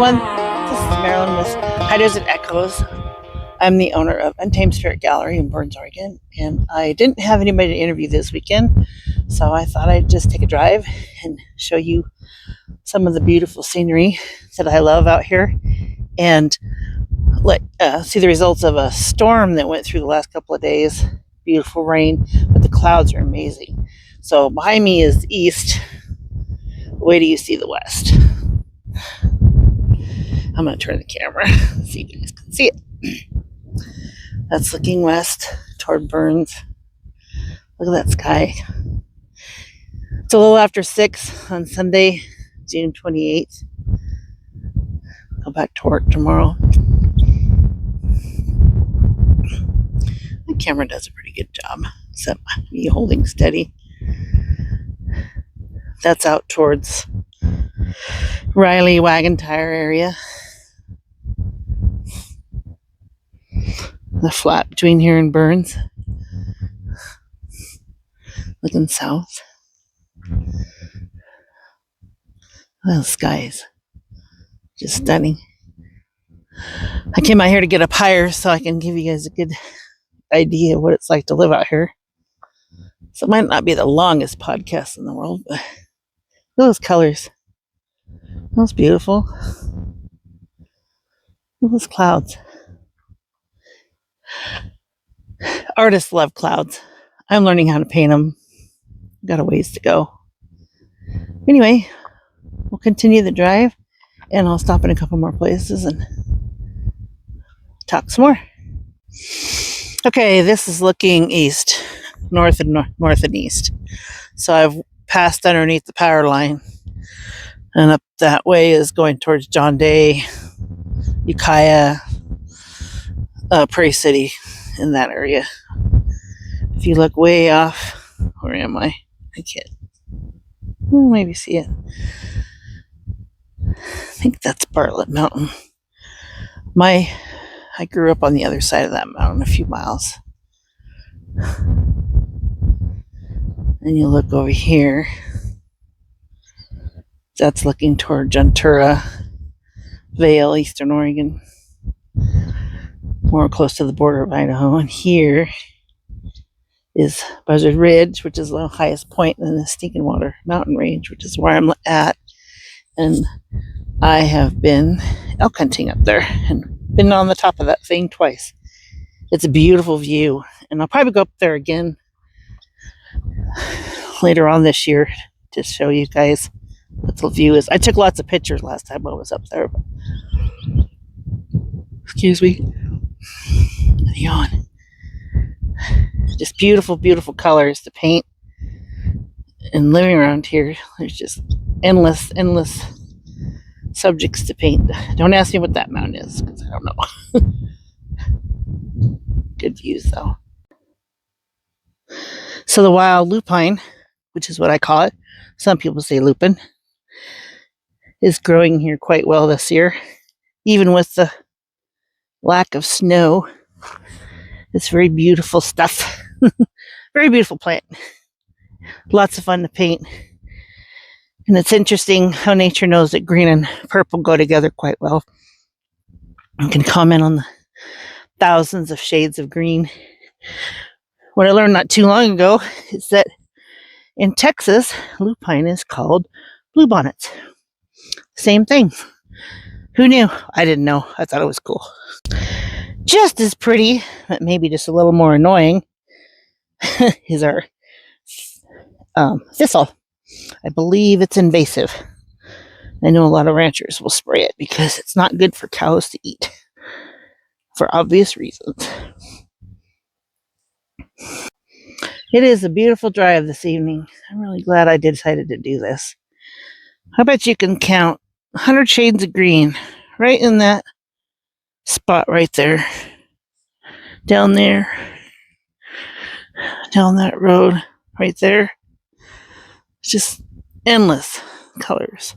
everyone, this is Marilyn with High Desert Echoes. I'm the owner of Untamed Spirit Gallery in Burns, Oregon, and I didn't have anybody to interview this weekend, so I thought I'd just take a drive and show you some of the beautiful scenery that I love out here, and see the results of a storm that went through the last couple of days. Beautiful rain, but the clouds are amazing. So behind me is the east. Wait till you see the west. I'm going to turn the camera so you guys can see it. That's looking west toward Burns. Look at that sky. It's a little after 6 on Sunday, June 28th. Go back to work tomorrow. My camera does a pretty good job, except me holding steady. That's out towards Riley Wagon Tire area. The flat between here and Burns. Looking south. The sky is just stunning. I came out here to get up higher so I can give you guys a good idea of what it's like to live out here. So it might not be the longest podcast in the world, but look at those colors. That's beautiful. Look at those clouds. Artists love clouds. I'm learning how to paint them. Got a ways to go. Anyway, we'll continue the drive, and I'll stop in a couple more places and talk some more. Okay, this is looking east, north and east. So I've passed underneath the power line, and up that way is going towards John Day, Ukiah, Prairie City, in that area. If you look way off, where am I? I can't maybe see it. I think that's Bartlett Mountain. I grew up on the other side of that mountain, a few miles. And you look over here, that's looking toward Ventura Vale, Eastern Oregon, more close to the border of Idaho. And here is Buzzard Ridge, which is the highest point in the Stinking Water Mountain Range, which is where I'm at. And I have been elk hunting up there and been on the top of that thing twice. It's a beautiful view, and I'll probably go up there again later on this year to show you guys what the view is. I took lots of pictures last time I was up there. But excuse me. Yawn. Just beautiful, beautiful colors to paint. And living around here, there's just endless subjects to paint. Don't ask me what that mountain is, because I don't know. Good views, though. So the wild lupine, which is what I call it, some people say lupin, is growing here quite well this year. Even with the lack of snow, it's very beautiful stuff. Very beautiful plant. Lots of fun to paint. And it's interesting how nature knows that green and purple go together quite well. I can comment on the thousands of shades of green. What I learned not too long ago is that in Texas, lupine is called bluebonnets. Same thing. Who knew? I didn't know. I thought it was cool. Just as pretty, but maybe just a little more annoying, is our thistle. I believe it's invasive. I know a lot of ranchers will spray it because it's not good for cows to eat, for obvious reasons. It is a beautiful drive this evening. I'm really glad I decided to do this. I bet you can count 100 shades of green right in that spot right there. Down there. Down that road right there. It's just endless colors.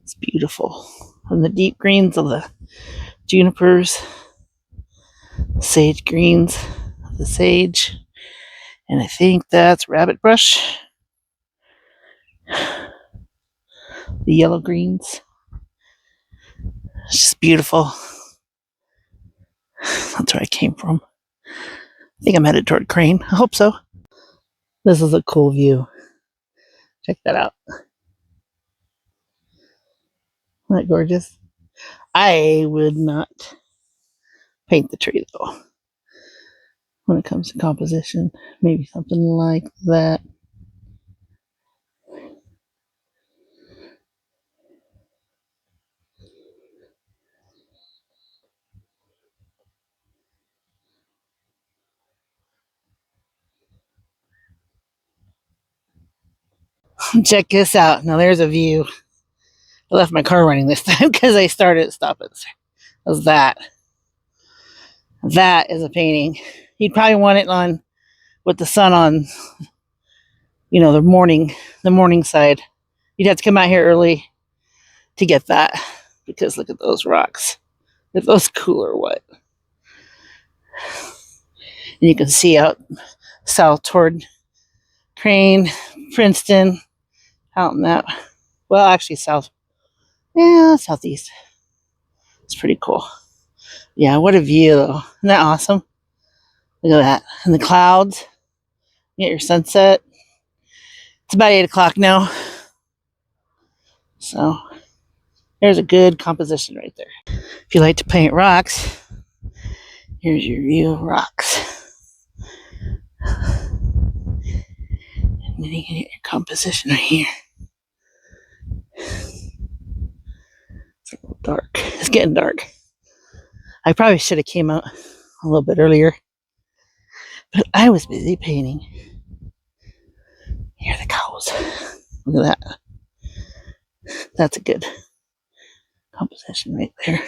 It's beautiful. From the deep greens of the junipers, sage greens of the sage, and I think that's rabbit brush. The yellow greens. beautiful. That's where I came from. I think I'm headed toward Crane. I hope so. This is a cool view. Check that out. Isn't that gorgeous? I would not paint the tree though. When it comes to composition, maybe something like that. Check this out. Now there's a view. I left my car running this time because I started stopping. It was that. That is a painting. You'd probably want it on with the sun on, the morning side. You'd have to come out here early to get that because look at those rocks. Are those cool or what? And you can see out south toward Crane, Princeton, out in that. Well, actually south. Yeah, southeast. It's pretty cool. Yeah, what a view though. Isn't that awesome? Look at that. And the clouds. You get your sunset. It's about 8 o'clock now. So there's a good composition right there. If you like to paint rocks, here's your view of rocks. And then you can get your composition right here. It's a little dark. It's getting dark. I probably should have came out a little bit earlier, but I was busy painting. Here are the cows. Look at that. That's a good composition right there.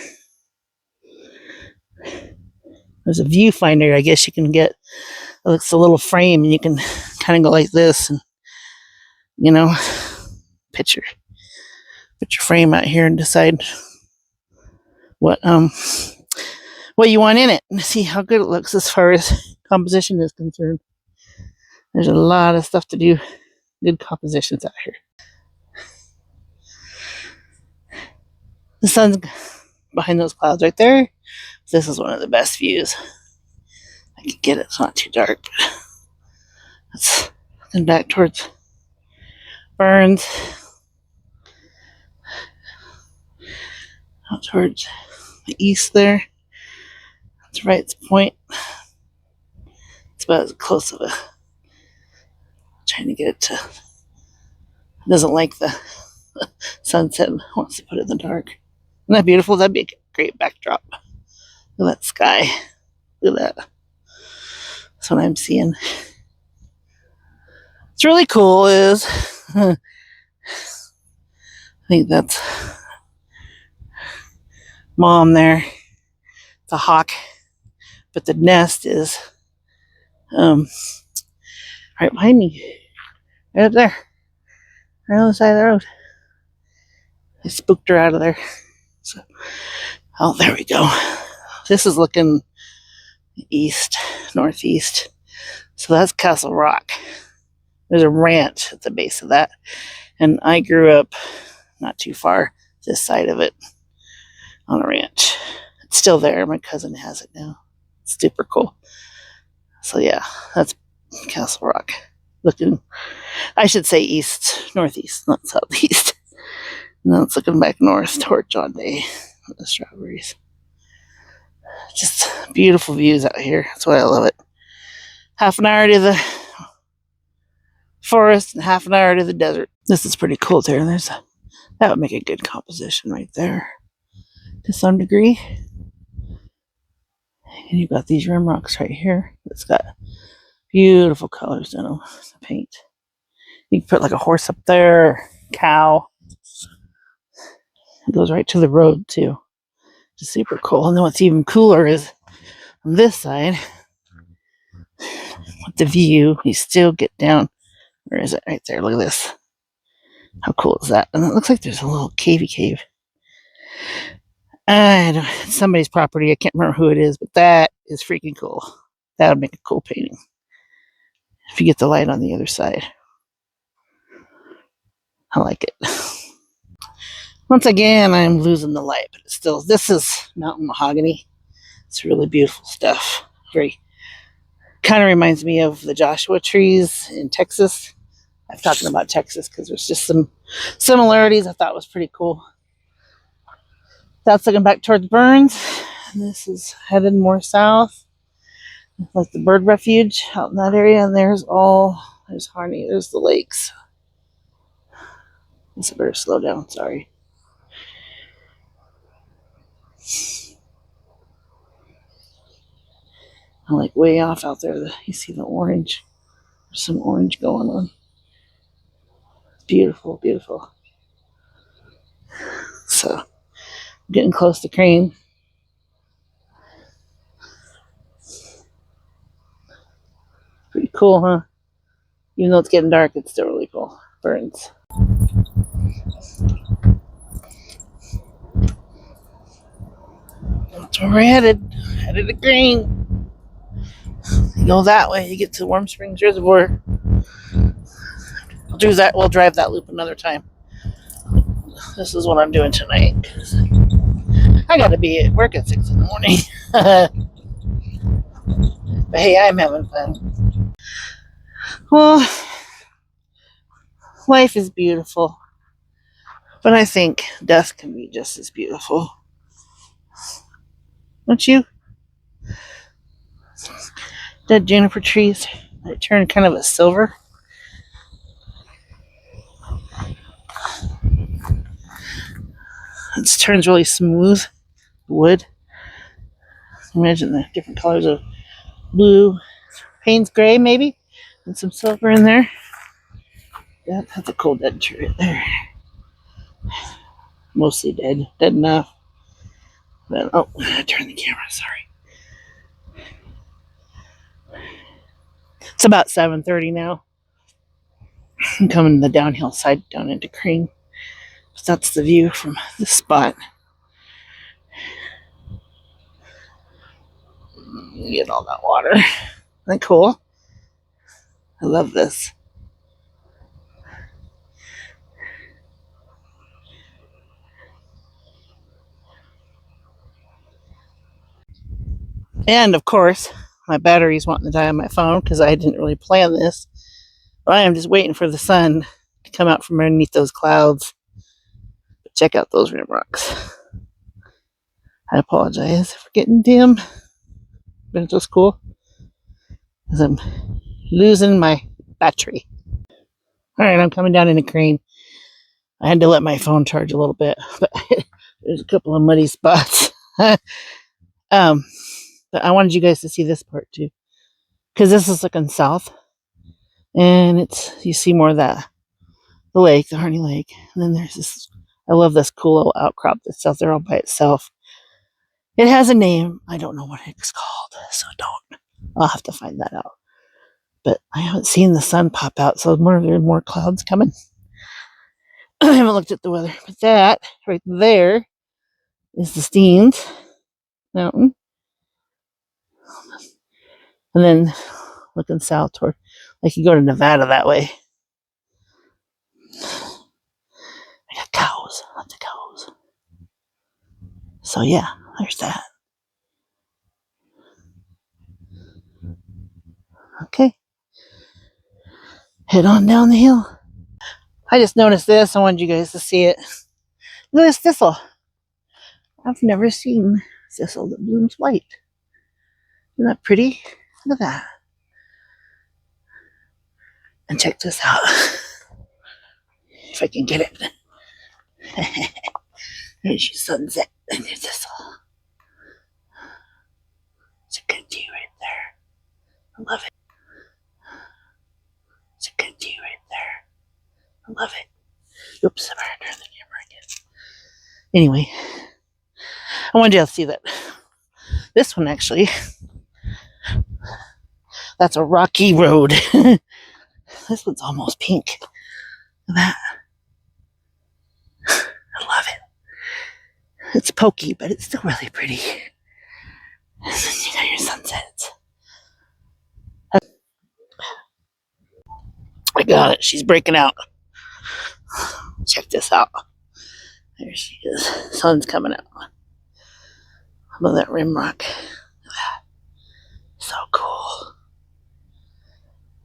There's a viewfinder, I guess you can get. It looks a little frame, and you can kind of go like this, and put your frame out here and decide what you want in it, and see how good it looks as far as composition is concerned. There's a lot of stuff to do. Good compositions out here. The sun's behind those clouds right there. This is one of the best views. I can get it. It's not too dark, but it's looking back towards Burns, out towards the east there. That's Wright's Point. It's about as close of a. Trying to get it to. It doesn't like the sunset. Wants to put it in the dark. Isn't that beautiful? That'd be a great backdrop. Look at that sky. Look at that. That's what I'm seeing. What's really cool is I think that's Mom there. It's a hawk, but the nest is right behind me, right up there, right on the side of the road. I spooked her out of there. So, there we go. This is looking east, northeast. So that's Castle Rock. There's a ranch at the base of that. And I grew up not too far this side of it on a ranch. It's still there. My cousin has it now. It's super cool. So yeah, that's Castle Rock. Looking, I should say east, northeast, not southeast. And then it's looking back north toward John Day with the strawberries. Just beautiful views out here. That's why I love it. Half an hour to the forest and half an hour to the desert. This is pretty cool there. That would make a good composition right there to some degree. And you've got these rim rocks right here. It's got beautiful colors in them to paint. You can put like a horse up there, cow. It goes right to the road too. Just super cool. And then what's even cooler is on this side, with the view, you still get down. Where is it? Right there. Look at this. How cool is that? And it looks like there's a little cavey cave. It's somebody's property. I can't remember who it is, but that is freaking cool. That would make a cool painting. If you get the light on the other side. I like it. Once again, I'm losing the light, but it's still, this is mountain mahogany. It's really beautiful stuff. Very, kind of reminds me of the Joshua trees in Texas. I'm talking about Texas because there's just some similarities I thought was pretty cool. That's looking back towards Burns. And this is headed more south, like the bird refuge out in that area. And there's Harney, there's the lakes. I better slow down, sorry. I'm like way off out there. You see the orange. There's some orange going on. Beautiful, beautiful. So, getting close to Crane. Pretty cool, huh? Even though it's getting dark, it's still really cool. Burns. That's where we're headed. Headed to Crane. You go that way, you get to Warm Springs Reservoir. We'll drive that loop another time. This is what I'm doing tonight. I gotta be at work at 6 in the morning. But hey, I'm having fun. Well, life is beautiful. But I think death can be just as beautiful. Don't you? Dead juniper trees that turn kind of a silver. It turns really smooth wood. Imagine the different colors of blue, Payne's gray maybe, and some silver in there. Yeah, that's a cool dead tree right there. Mostly dead enough. But I turned the camera. Sorry. It's about 7:30 now. I'm coming the downhill side down into Crane. So that's the view from this spot. Get all that water. Isn't that cool? I love this. And of course, my battery's wanting to die on my phone because I didn't really plan this. But I am just waiting for the sun to come out from underneath those clouds. But check out those rim rocks. I apologize for getting dim, but it's just cool because I'm losing my battery. All right, I'm coming down into Crane. I had to let my phone charge a little bit, but there's a couple of muddy spots. But I wanted you guys to see this part too, because this is looking south, and you see more of the lake, the Harney Lake, and then there's this. I love this cool little outcrop that's out there all by itself. It has a name. I don't know what it's called, so I'll have to find that out. But I haven't seen the sun pop out, so there are more clouds coming. I haven't looked at the weather, but that right there is the Steens Mountain, and then looking south toward, like you go to Nevada that way. I got cows, lots of cows. So yeah, there's that. Okay, head on down the hill. I just noticed this. I wanted you guys to see it. Look at this thistle. I've never seen thistle that blooms white. Isn't that pretty? Look at that. And check this out. If I can get it. There's your sunset and your thistle. It's a good view right there. I love it. It's a good view right there. I love it. Oops, I better turn the camera again. Anyway, I wanted you to see that. This one actually, that's a rocky road. This one's almost pink. Look at that. I love it. It's pokey, but it's still really pretty. And then you got your sunsets. I got it. She's breaking out. Check this out. There she is. Sun's coming out above that rim rock. So cool.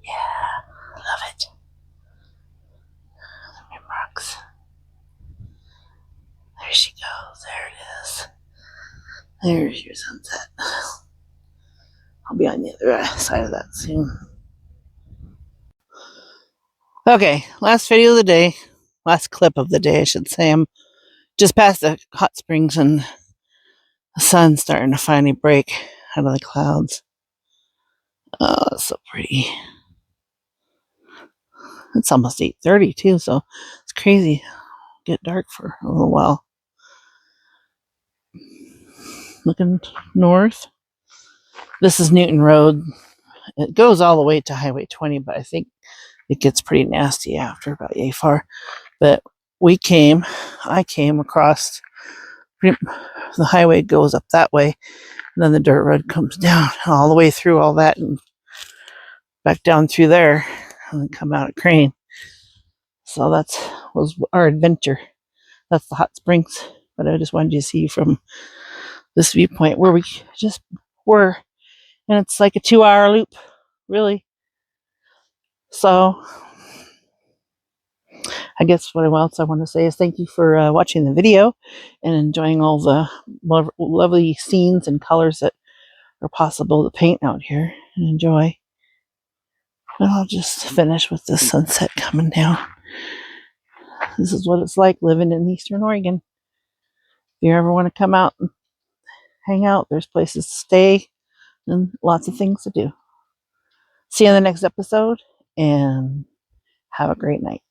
Yeah, love it. The rim rocks. There she goes. There it is. There's your sunset. I'll be on the other side of that soon. Okay, last video of the day. Last clip of the day, I should say. I'm just past the hot springs and the sun's starting to finally break out of the clouds. Oh, it's so pretty. It's almost 8:30 too, so it's crazy. Get dark for a little while. Looking north. This is Newton Road. It goes all the way to Highway 20, but I think it gets pretty nasty after about yay far. But I came across, the highway goes up that way, and then the dirt road comes down all the way through all that and back down through there, and then come out at Crane. So that was our adventure. That's the hot springs. But I just wanted you to see from this viewpoint where we just were. And it's like a 2-hour loop, really. So I guess what else I want to say is thank you for watching the video and enjoying all the lovely scenes and colors that are possible to paint out here and enjoy. And I'll just finish with the sunset coming down. This is what it's like living in Eastern Oregon. If you ever want to come out and hang out, there's places to stay and lots of things to do. See you in the next episode, and have a great night.